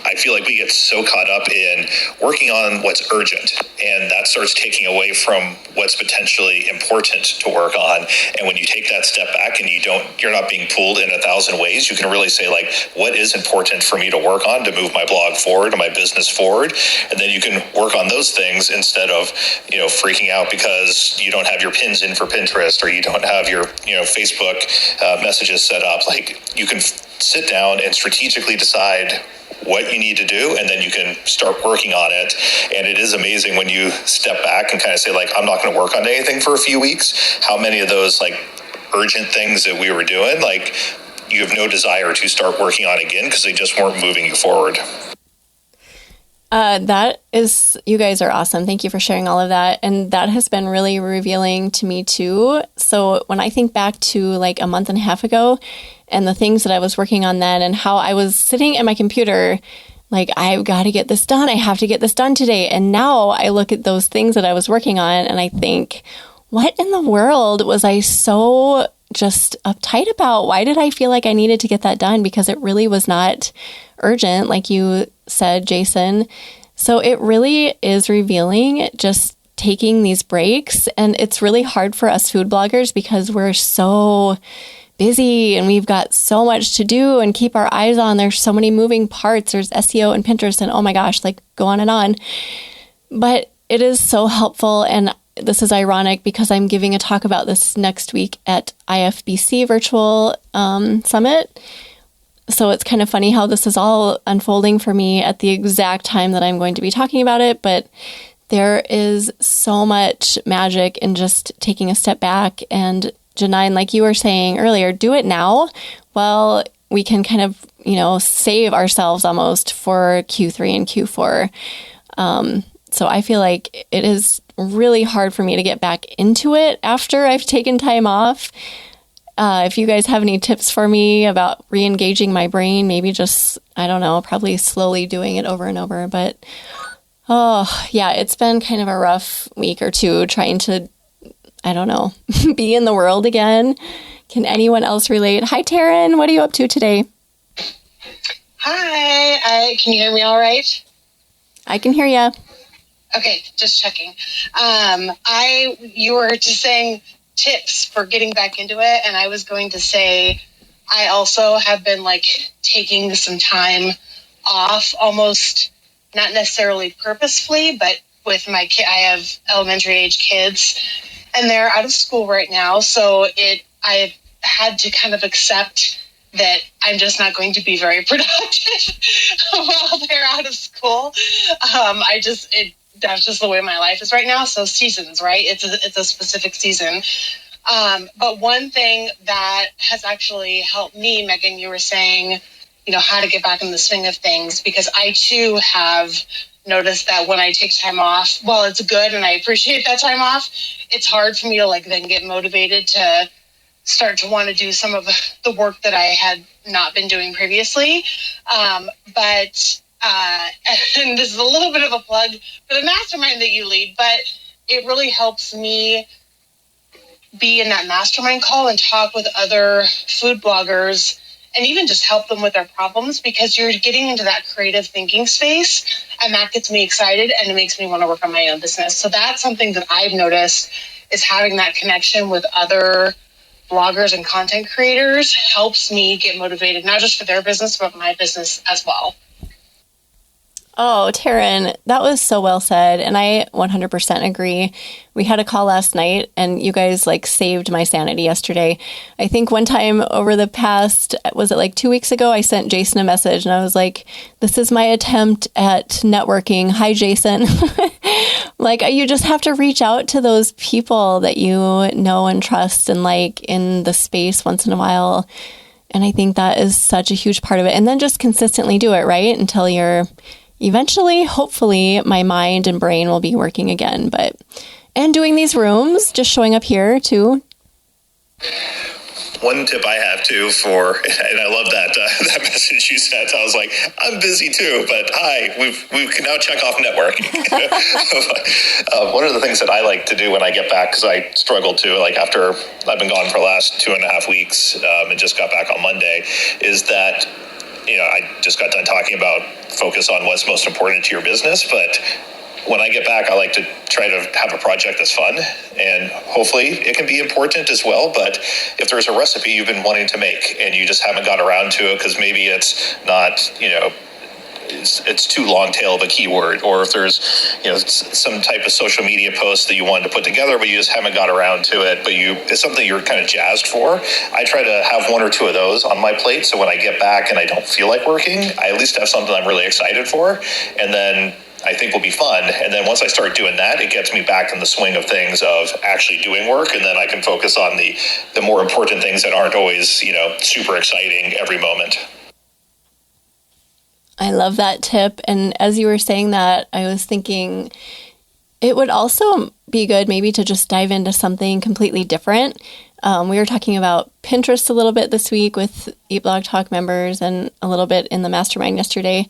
I feel like we get so caught up in working on what's urgent, and that starts taking away from what's potentially important to work on. And when you take that step back and you're not being pulled in 1,000 ways, you can really say like, what is important for me to work on to move my blog forward and my business forward? And then you can work on those things instead of, you know, freaking out because you don't have your pins in for Pinterest or you don't have your, you know, Facebook messages set up. Like you can sit down and strategically decide what you need to do, and then you can start working on it. And it is amazing when you step back and kind of say like, I'm not going to work on anything for a few weeks. How many of those like urgent things that we were doing, like you have no desire to start working on again because they just weren't moving you forward. You guys are awesome. Thank you for sharing all of that. And that has been really revealing to me too. So when I think back to like a month and a half ago and the things that I was working on then and how I was sitting at my computer, like, I've got to get this done. I have to get this done today. And now I look at those things that I was working on and I think, what in the world was I so just uptight about? Why did I feel like I needed to get that done? Because it really was not urgent, like you said, Jason. So it really is revealing just taking these breaks. And it's really hard for us food bloggers because we're so busy and we've got so much to do and keep our eyes on. There's so many moving parts. There's SEO and Pinterest and oh my gosh, like go on and on. But it is so helpful. And this is ironic because I'm giving a talk about this next week at IFBC Virtual Summit. So it's kind of funny how this is all unfolding for me at the exact time that I'm going to be talking about it. But there is so much magic in just taking a step back. And Janine, like you were saying earlier, do it now. Well, we can kind of, save ourselves almost for Q3 and Q4. So I feel like it is really hard for me to get back into it after I've taken time off. If you guys have any tips for me about re-engaging my brain, maybe just, I don't know, probably slowly doing it over and over. But, it's been kind of a rough week or two trying to, I don't know, be in the world again. Can anyone else relate? Hi, Taryn. What are you up to today? Hi. Can you hear me all right? I can hear you. Okay, just checking. You were just saying tips for getting back into it, and I was going to say I also have been taking some time off, almost not necessarily purposefully, but with my kid. I have elementary age kids, and they're out of school right now, so I've had to kind of accept that I'm just not going to be very productive while they're out of school. That's just the way my life is right now. So seasons, right? It's a specific season. But one thing that has actually helped me, Megan, you were saying, how to get back in the swing of things, because I too have noticed that when I take time off, while it's good and I appreciate that time off, it's hard for me to then get motivated to start to want to do some of the work that I had not been doing previously. And this is a little bit of a plug for the mastermind that you lead, but it really helps me be in that mastermind call and talk with other food bloggers and even just help them with their problems, because you're getting into that creative thinking space, and that gets me excited and it makes me want to work on my own business. So that's something that I've noticed is having that connection with other bloggers and content creators helps me get motivated, not just for their business, but my business as well. Oh, Taryn, that was so well said. And I 100% agree. We had a call last night and you guys like saved my sanity yesterday. I think one time over the past, was it like 2 weeks ago, I sent Jason a message and I was like, this is my attempt at networking. Hi, Jason. Like you just have to reach out to those people that you know and trust and like in the space once in a while. And I think that is such a huge part of it. And then just consistently do it, right? Until you're eventually, hopefully, my mind and brain will be working again. And doing these rooms, just showing up here too. One tip I have too and I love that that message you sent. I was like, I'm busy too, but hi, we can now check off networking. One of the things that I like to do when I get back, because I struggle to, like after I've been gone for the last 2.5 weeks and just got back on Monday, is that I just got done talking about focus on what's most important to your business, but when I get back, I like to try to have a project that's fun, and hopefully it can be important as well. But if there's a recipe you've been wanting to make and you just haven't got around to it because maybe it's not, it's too long tail of a keyword, or if there's, some type of social media post that you wanted to put together, but you just haven't got around to it, but it's something you're kind of jazzed for. I try to have 1 or 2 of those on my plate. So when I get back and I don't feel like working, I at least have something I'm really excited for. And then I think will be fun. And then once I start doing that, it gets me back in the swing of things of actually doing work. And then I can focus on the more important things that aren't always, super exciting every moment. I love that tip. And as you were saying that, I was thinking it would also be good maybe to just dive into something completely different. We were talking about Pinterest a little bit this week with Eat Blog Talk members and a little bit in the mastermind yesterday.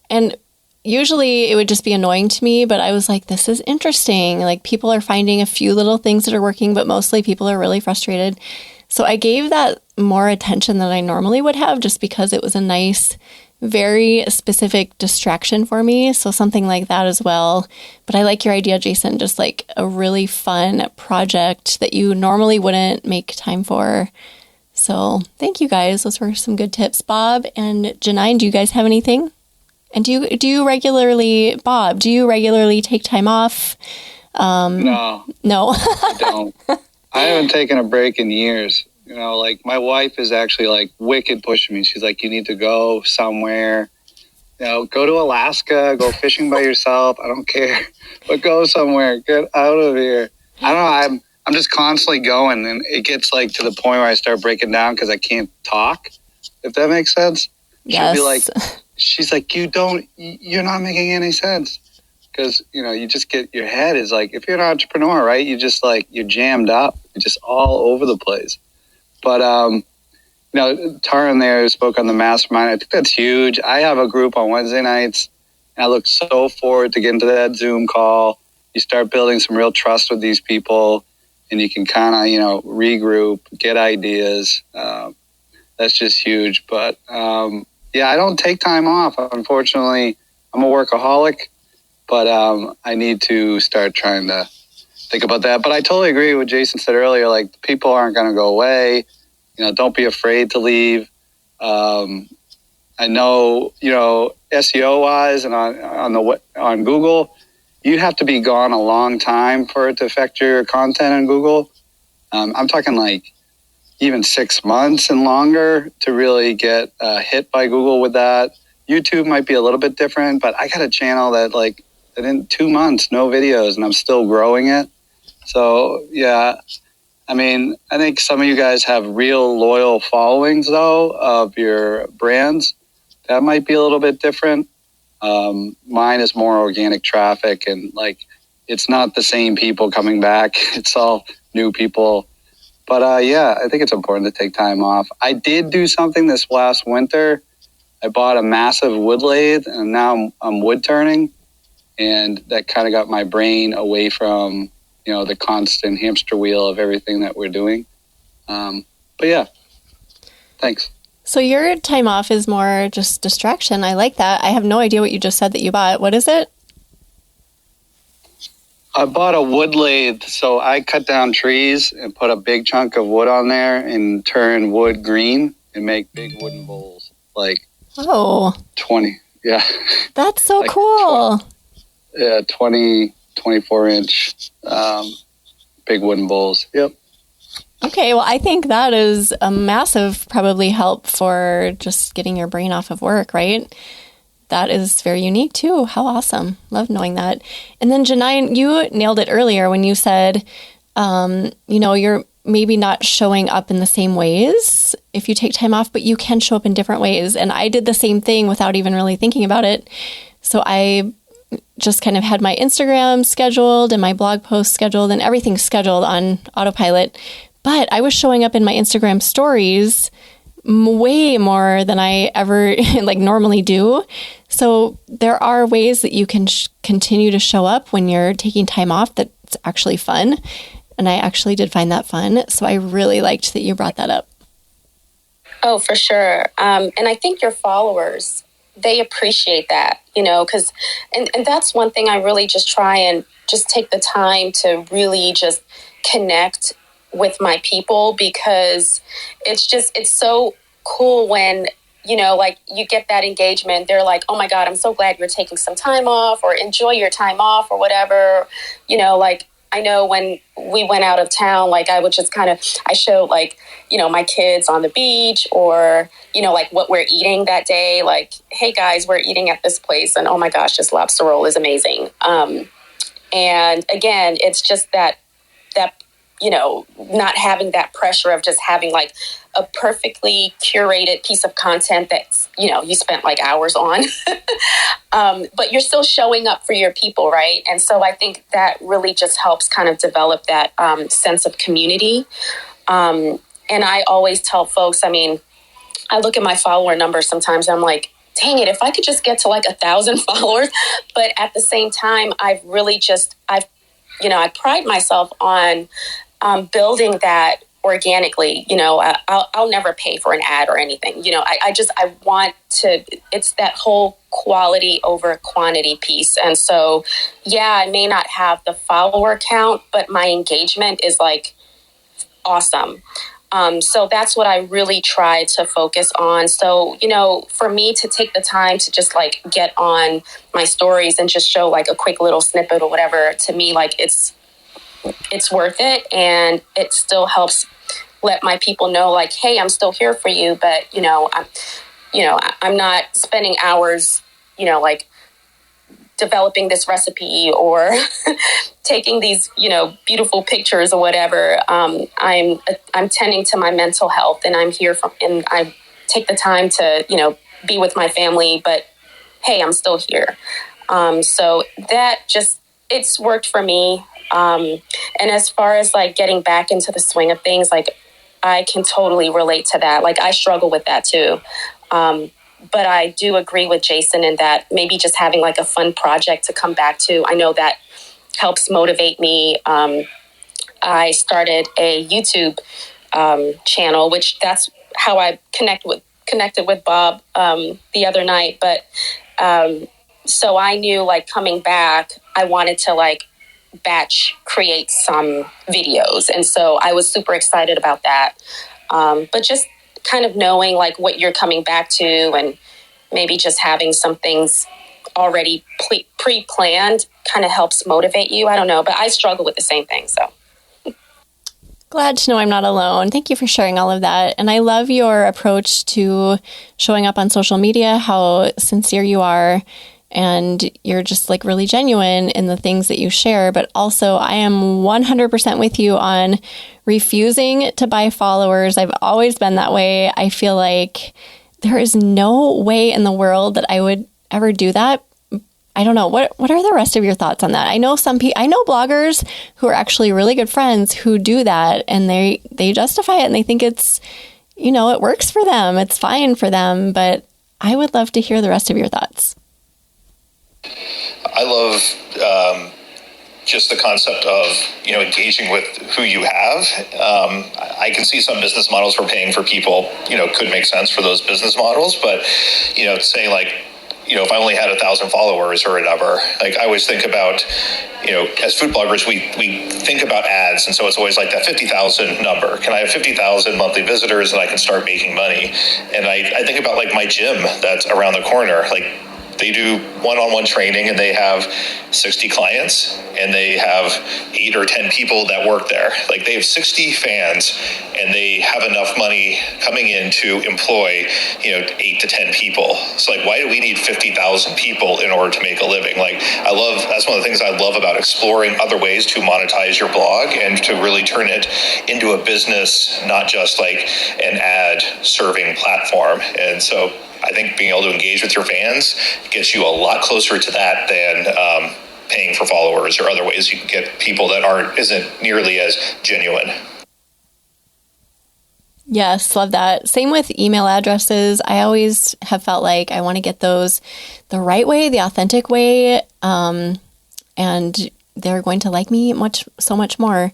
And usually it would just be annoying to me, but I was like, this is interesting. Like people are finding a few little things that are working, but mostly people are really frustrated. So I gave that more attention than I normally would have just because it was a nice, very specific distraction for me. So something like that as well. But I like your idea, Jason, just like a really fun project that you normally wouldn't make time for. So thank you guys. Those were some good tips. Bob and Janine, do you guys have anything? And do you regularly, Bob, take time off? No. I don't. I haven't taken a break in years. Like my wife is actually like wicked pushing me. She's like, you need to go somewhere, go to Alaska, go fishing by yourself. I don't care, but go somewhere, get out of here. I don't know. I'm just constantly going, and it gets like to the point where I start breaking down because I can't talk, if that makes sense. Yes. She'll be like, she's like, you're not making any sense. Because, you just get, your head is like, if you're an entrepreneur, right, you just like, you're jammed up. You're just all over the place. But, Taran there spoke on the mastermind. I think that's huge. I have a group on Wednesday nights, and I look so forward to getting to that Zoom call. You start building some real trust with these people, and you can kind of, regroup, get ideas. That's just huge. But, I don't take time off. Unfortunately, I'm a workaholic, but I need to start trying to think about that. But I totally agree with what Jason said earlier. Like, people aren't going to go away. Don't be afraid to leave. I know, SEO wise and on Google, you have to be gone a long time for it to affect your content on Google. I'm talking like even 6 months and longer to really get hit by Google with that. YouTube might be a little bit different, but I got a channel that in 2 months, no videos, and I'm still growing it. So, yeah, I mean, I think some of you guys have real loyal followings, though, of your brands. That might be a little bit different. Mine is more organic traffic, and it's not the same people coming back. It's all new people. But, I think it's important to take time off. I did do something this last winter. I bought a massive wood lathe, and now I'm wood turning. And that kind of got my brain away from, the constant hamster wheel of everything that we're doing. Thanks. So your time off is more just distraction. I like that. I have no idea what you just said that you bought. What is it? I bought a wood lathe, so I cut down trees and put a big chunk of wood on there and turn wood green and make big wooden bowls. Like 20, yeah. That's so cool. 24 inch big wooden bowls. Yep. Okay, well, I think that is a massive probably help for just getting your brain off of work, right? That is very unique too. How awesome. Love knowing that. And then Janine, you nailed it earlier when you said, you're maybe not showing up in the same ways if you take time off, but you can show up in different ways. And I did the same thing without even really thinking about it. So I just kind of had my Instagram scheduled and my blog post scheduled and everything scheduled on autopilot. But I was showing up in my Instagram stories way more than I ever normally do. So there are ways that you can continue to show up when you're taking time off that's actually fun. And I actually did find that fun. So I really liked that you brought that up. Oh, for sure. And I think your followers, they appreciate that, because, and that's one thing I really just try and just take the time to really just connect with my people, because it's so cool when, you get that engagement. They're like, oh my God, I'm so glad you're taking some time off, or enjoy your time off, or whatever. I know when we went out of town, I would just I showed my kids on the beach, or, what we're eating that day. Hey guys, we're eating at this place, and oh my gosh, this lobster roll is amazing. And again, it's just that, not having that pressure of just having a perfectly curated piece of content that's, you spent hours on, but you're still showing up for your people. Right. And so I think that really just helps kind of develop that sense of community. And I always tell folks, I look at my follower numbers sometimes and I'm like, dang it, if I could just get to 1,000 followers. But at the same time, I pride myself on building that organically. I'll never pay for an ad or anything. I want to, it's that whole quality over quantity piece. And so, yeah, I may not have the follower count, but my engagement is awesome. So that's what I really try to focus on. So, for me to take the time to just get on my stories and just show a quick little snippet or whatever, to me, it's worth it. And it still helps let my people know hey, I'm still here for you. But, I'm not spending hours, developing this recipe or taking these, beautiful pictures or whatever. I'm tending to my mental health, and I'm here and I take the time to, be with my family, but hey, I'm still here. So that it's worked for me. And as far as getting back into the swing of things, I can totally relate to that. I struggle with that too. But I do agree with Jason in that maybe just having a fun project to come back to. I know that helps motivate me. I started a YouTube channel, which that's how I connected with Bob the other night. But so I knew coming back, I wanted to batch create some videos. And so I was super excited about that. But just kind of knowing what you're coming back to, and maybe just having some things already pre-planned kind of helps motivate you. I don't know, but I struggle with the same thing. So glad to know I'm not alone. Thank you for sharing all of that. And I love your approach to showing up on social media, how sincere you are. And you're just really genuine in the things that you share. But also, I am 100% with you on refusing to buy followers. I've always been that way. I feel like there is no way in the world that I would ever do that. I don't know. What are the rest of your thoughts on that? I know I know bloggers who are actually really good friends who do that, and they justify it and they think it's, it works for them. It's fine for them. But I would love to hear the rest of your thoughts. I love just the concept of, engaging with who you have. I can see some business models where paying for people, could make sense for those business models. But, saying if I only had 1,000 followers or whatever. Like, I always think about, as food bloggers, we think about ads. And so it's always like that 50,000 number. Can I have 50,000 monthly visitors and I can start making money? And I think about like my gym that's around the corner. Like, they do one-on-one training and they have 60 clients and they have 8 or 10 people that work there. Like, they have 60 fans and they have enough money coming in to employ, 8 to 10 people. So like, why do we need 50,000 people in order to make a living? Like, that's one of the things I love about exploring other ways to monetize your blog and to really turn it into a business, not just like an ad serving platform. And so I think being able to engage with your fans gets you a lot closer to that than paying for followers or other ways you can get people that isn't nearly as genuine. Yes, love that. Same with email addresses. I always have felt like I want to get those the right way, the authentic way, and they're going to like me so much more.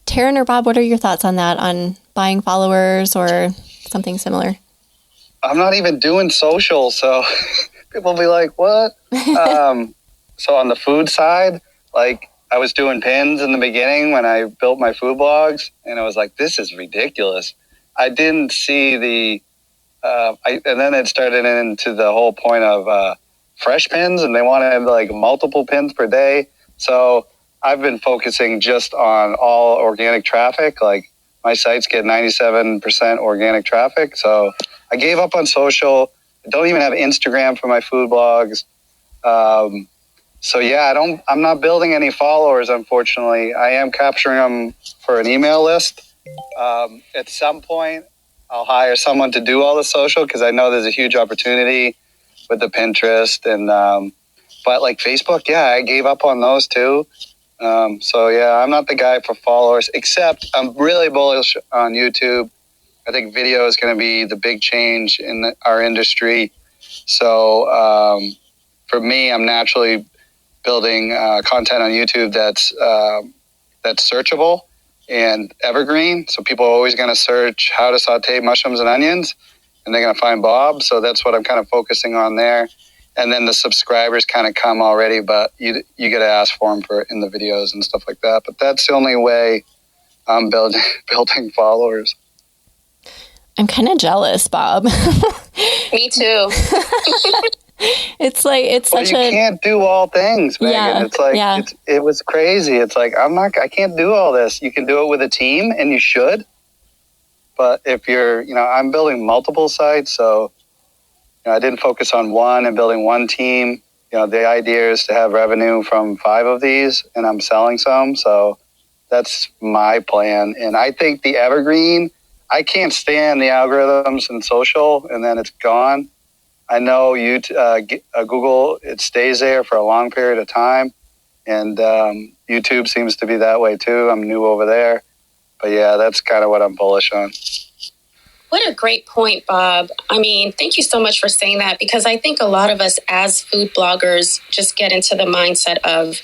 Taryn or Bob, what are your thoughts on that, on buying followers or something similar? I'm not even doing social, so people be like, what? So on the food side, like, I was doing pins in the beginning when I built my food blogs, and I was like, this is ridiculous. I didn't see and then it started into the whole point of fresh pins, and they wanted like multiple pins per day. So I've been focusing just on all organic traffic. Like, my sites get 97% organic traffic. So I gave up on social. I don't even have Instagram for my food blogs. So yeah, I'm not building any followers, unfortunately. I am capturing them for an email list. At some point, I'll hire someone to do all the social, because I know there's a huge opportunity with the Pinterest and, but like Facebook, yeah, I gave up on those too. So yeah, I'm not the guy for followers, except I'm really bullish on YouTube. I think video is going to be the big change in our industry. So for me, I'm naturally building content on YouTube that's searchable and evergreen. So people are always going to search how to saute mushrooms and onions, and they're going to find Bob. So that's what I'm kind of focusing on there. And then the subscribers kind of come already, but you got to ask for them in the videos and stuff like that. But that's the only way I'm building followers. I'm kind of jealous, Bob. Me too. It's like, it's such you can't do all things, Megan. Yeah, it's like, it was crazy. It's like, I can't do all this. You can do it with a team, and you should. But if you're, I'm building multiple sites, so I didn't focus on one and building one team. The idea is to have revenue from 5 of these, and I'm selling some. So that's my plan. And I think the evergreen, I can't stand the algorithms in social, and then it's gone. I know Google, it stays there for a long period of time. And YouTube seems to be that way too. I'm new over there. But yeah, that's kind of what I'm bullish on. What a great point, Bob. I mean, thank you so much for saying that, because I think a lot of us as food bloggers just get into the mindset of,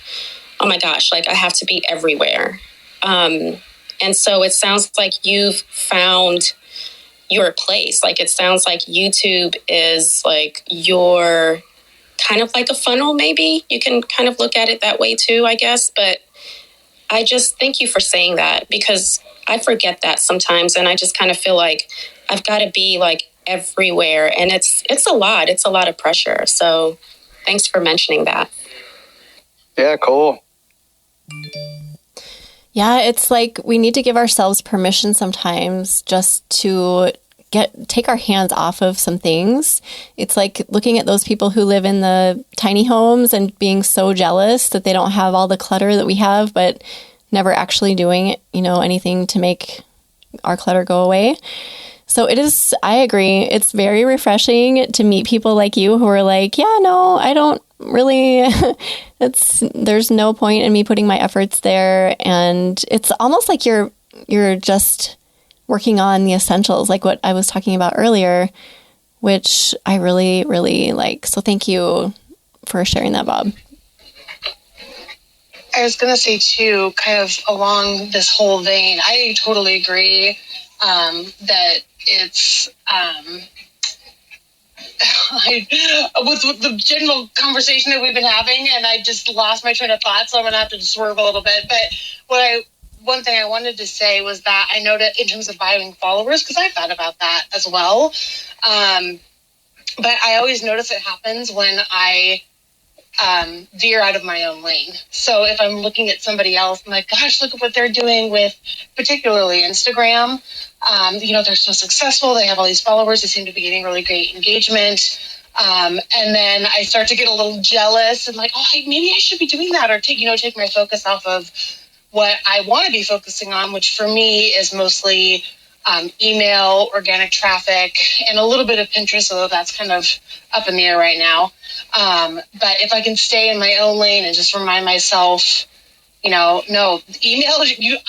oh my gosh, like, I have to be everywhere. And so it sounds like you've found your place. Like, it sounds like YouTube is like your kind of like a funnel, maybe. You can kind of look at it that way too, I guess. But I just thank you for saying that, because I forget that sometimes. And I just kind of feel like I've got to be like everywhere. And it's a lot. It's a lot of pressure. So thanks for mentioning that. Yeah, cool. Yeah, it's like we need to give ourselves permission sometimes just to take our hands off of some things. It's like looking at those people who live in the tiny homes and being so jealous that they don't have all the clutter that we have, but never actually doing, anything to make our clutter go away. So it is, I agree. It's very refreshing to meet people like you who are like, yeah, no, I don't really, there's no point in me putting my efforts there. And it's almost like you're just working on the essentials, like what I was talking about earlier, which I really, really like. So thank you for sharing that, Bob. I was going to say too, kind of along this whole vein, I totally agree that it's, with the general conversation that we've been having, and I just lost my train of thought, so I'm going to have to swerve a little bit. But one thing I wanted to say was that I know that in terms of buying followers, because I thought about that as well. But I always notice it happens when I veer out of my own lane. So if I'm looking at somebody else, I'm like, gosh, look at what they're doing with particularly Instagram. They're so successful. They have all these followers. They seem to be getting really great engagement. And then I start to get a little jealous and like, oh, maybe I should be doing that, or take my focus off of what I want to be focusing on, which for me is mostly email, organic traffic, and a little bit of Pinterest, although that's kind of up in the air right now. But if I can stay in my own lane and just remind myself, no, email,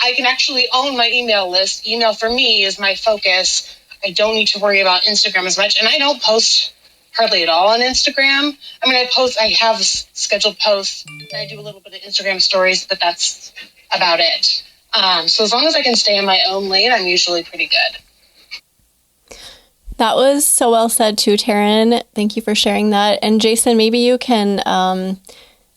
I can actually own my email list. Email for me is my focus. I don't need to worry about Instagram as much. And I don't post hardly at all on Instagram. I mean, I have scheduled posts, and I do a little bit of Instagram stories, but that's about it. So as long as I can stay in my own lane, I'm usually pretty good. That was so well said too, Taryn. Thank you for sharing that. And Jason, maybe you can,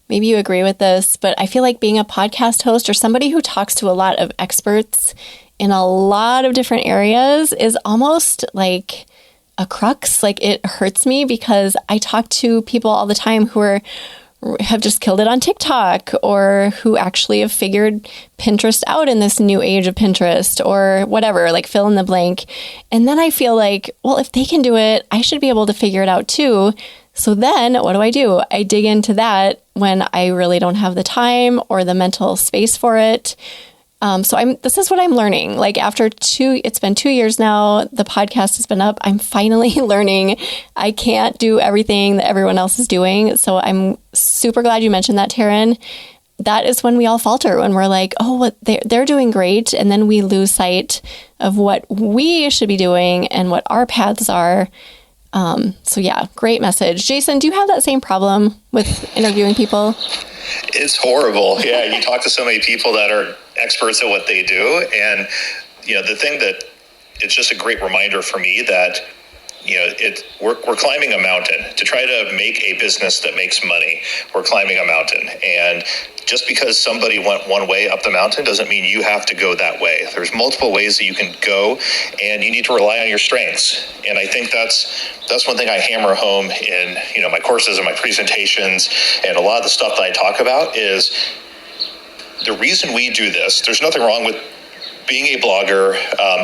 maybe you agree with this, but I feel like being a podcast host or somebody who talks to a lot of experts in a lot of different areas is almost like a crux. Like, it hurts me because I talk to people all the time who have just killed it on TikTok, or who actually have figured Pinterest out in this new age of Pinterest, or whatever, like fill in the blank. And then I feel like, well, if they can do it, I should be able to figure it out too. So then what do? I dig into that when I really don't have the time or the mental space for it. This is what I'm learning. Like, it's been 2 years now, the podcast has been up. I'm finally learning I can't do everything that everyone else is doing. So I'm super glad you mentioned that, Taryn. That is when we all falter, when we're like, oh, what they're doing great. And then we lose sight of what we should be doing and what our paths are. So yeah, great message. Jason, do you have that same problem with interviewing people? It's horrible. Yeah, you talk to so many people that are experts at what they do, and the thing that it's just a great reminder for me that we're climbing a mountain to try to make a business that makes money. We're climbing a mountain, and just because somebody went one way up the mountain doesn't mean you have to go that way. There's multiple ways that you can go, and you need to rely on your strengths. And I think that's one thing I hammer home in my courses and my presentations, and a lot of the stuff that I talk about is the reason we do this. There's nothing wrong with being a blogger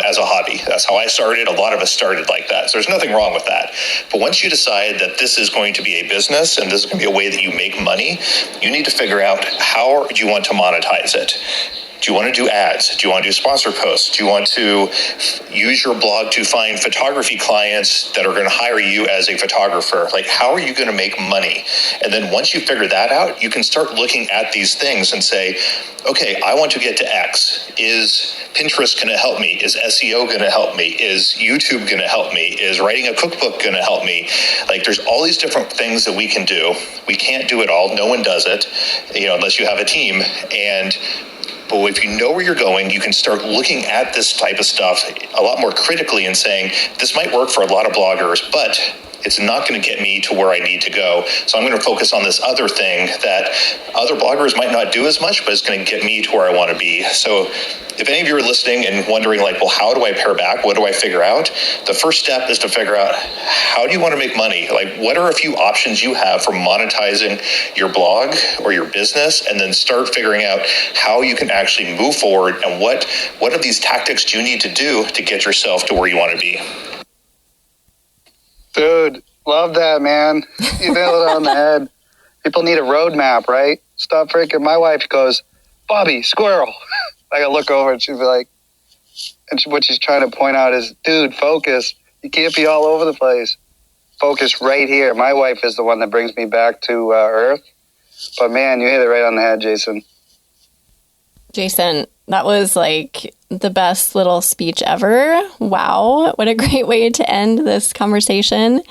as a hobby. That's how I started. A lot of us started like that. So there's nothing wrong with that. But once you decide that this is going to be a business and this is going to be a way that you make money, you need to figure out how you want to monetize it. Do you want to do ads? Do you want to do sponsor posts? Do you want to use your blog to find photography clients that are going to hire you as a photographer? Like, how are you going to make money? And then once you figure that out, you can start looking at these things and say, okay, I want to get to X. Is Pinterest going to help me? Is SEO going to help me? Is YouTube going to help me? Is writing a cookbook going to help me? Like, there's all these different things that we can do. We can't do it all. No one does it, unless you have a team. But if you know where you're going, you can start looking at this type of stuff a lot more critically and saying, this might work for a lot of bloggers, but it's not going to get me to where I need to go. So I'm going to focus on this other thing that other bloggers might not do as much, but it's going to get me to where I want to be. So if any of you are listening and wondering, like, well, how do I pare back? What do I figure out? The first step is to figure out, how do you want to make money? Like, what are a few options you have for monetizing your blog or your business? And then start figuring out how you can actually move forward, and what are these tactics do you need to do to get yourself to where you want to be? Dude, love that, man. You nailed it on the head. People need a roadmap, right? Stop freaking. My wife goes, Bobby, squirrel. I gotta look over and she'll be like, what she's trying to point out is, dude, focus. You can't be all over the place. Focus right here. My wife is the one that brings me back to Earth. But man, you hit it right on the head, Jason. Jason, that was like the best little speech ever. Wow. What a great way to end this conversation.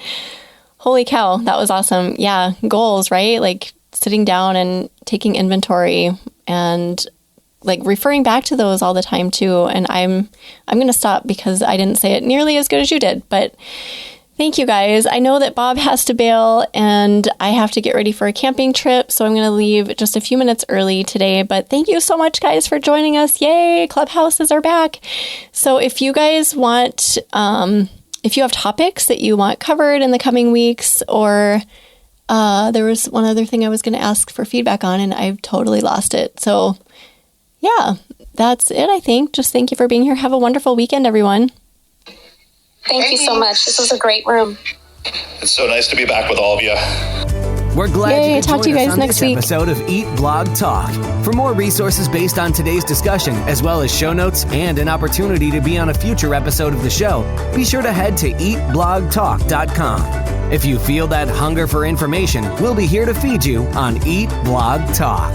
Holy cow. That was awesome. Yeah. Goals, right? Like sitting down and taking inventory and like referring back to those all the time too. And I'm going to stop because I didn't say it nearly as good as you did, but Thank you, guys. I know that Bob has to bail and I have to get ready for a camping trip, so I'm going to leave just a few minutes early today. But thank you so much, guys, for joining us. Yay, Clubhouses are back. So if you guys want, if you have topics that you want covered in the coming weeks, or there was one other thing I was going to ask for feedback on, and I've totally lost it. So yeah, that's it, I think. Just thank you for being here. Have a wonderful weekend, everyone. Thank you so much. This was a great room. It's so nice to be back with all of you. We're glad Yay, you could talk to join you us guys on next this week. episode of Eat, Blog, Talk. For more resources based on today's discussion, as well as show notes and an opportunity to be on a future episode of the show, be sure to head to eatblogtalk.com. If you feel that hunger for information, we'll be here to feed you on Eat, Blog, Talk.